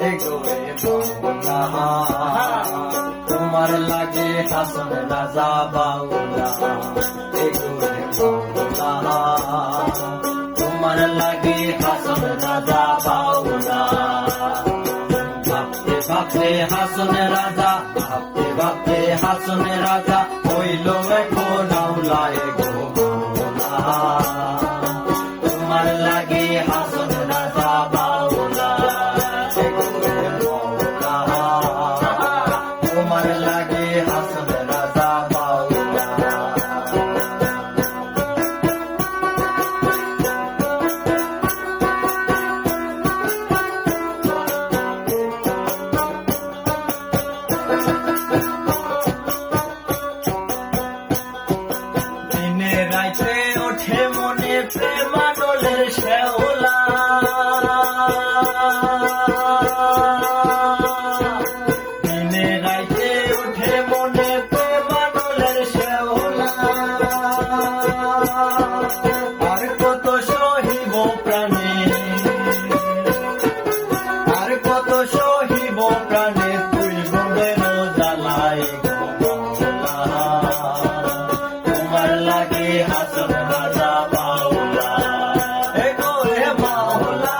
এগোরে মাওলা তোমার লাগে হাসন রাজা বাউলা এগোরে মাওলা তোমার লাগে হাসন রাজা বাউলা ভাবতে ভাবতে হাসন রাজা ভাবতে ভাবতে হাসন রাজা হইল এখন আউলা এগো মাওলা তোমার লাগে হাসন রাজা বাউলা এগোরে মাওলা তোমার লাগে হাসন রাজা বাউলা দিনে রাইতে ওঠে মনে প্রেমানলের শেওলা দিনে রাইতে ওঠে মনে প্রেমানলের শেওলা আর কত সহিব প্রাণে আর কত সহিব প্রাণে তুই বন্ধের জ্বালায় তোমার লাগে হাসন রাজা বাউলা এগোরে মাওলা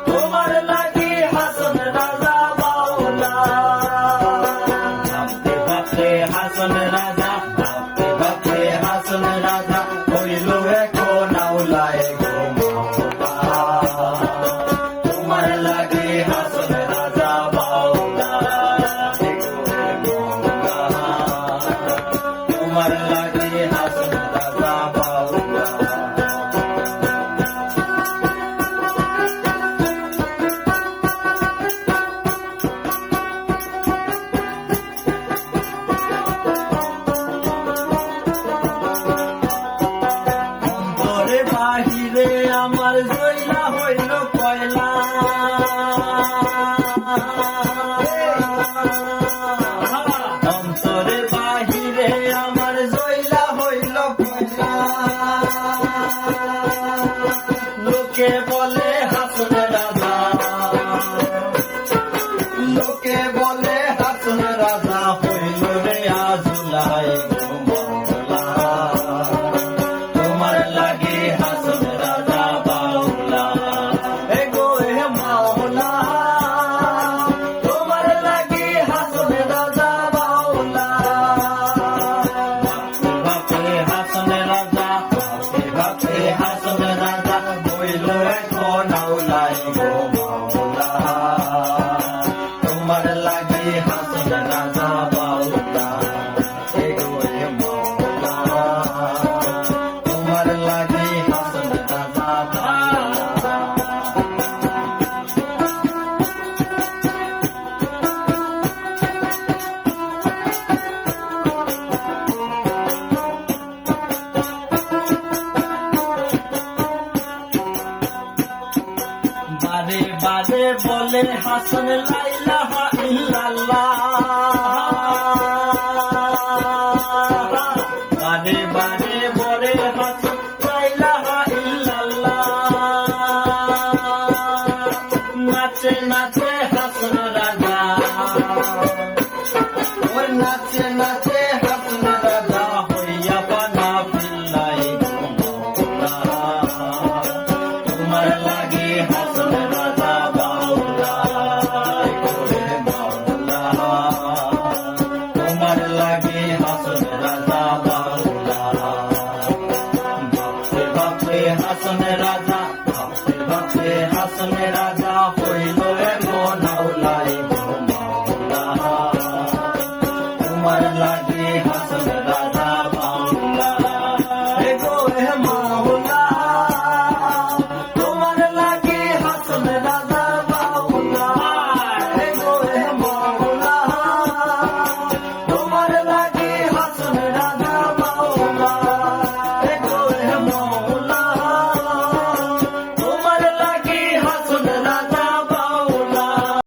তোমার লাগে হাসন রাজা বাউলা ভাবতে ভাবতে হাসন রাজা ভাবতে ভাবতে হাসন রাজা হইল এখন আউলা এগো মাওলা তোমার লাগে হাসন রাজা বাউলা এগোরে মাওলা তোমার লাগে হাসন রাজা বাউলা অন্তরে বাহিরে আমার জয়লা হইল কয়লা অন্তরে বাহিরে আমার জয়লা হইল কয়লা লোকে বলে হাসন রাজা লোকে বলে হাসন রাজা হইল রে আজুলা এগো মাওলা তোমার লাগে হাসন রাজা বাউলা এগো হে মাওলা তোমার লাগে হাসন রাজা বাউলা ভাবতে ভাবতে হাসন রাজা ভাবতে ভাবতে হাসন রাজা হইল এখন আউলা এগো মাওলা তোমার লাগে হাসন রাজা বাউলা এগো হে মাওলা তোমার লাগে হাসন রাজা বাউলা বারে বারে বলে হাসন লা ইলাহা ইল্লাল্লাহ বারে বারে বলে হাসন লা ইলাহা ইল্লাল্লাহ নাচে নাচে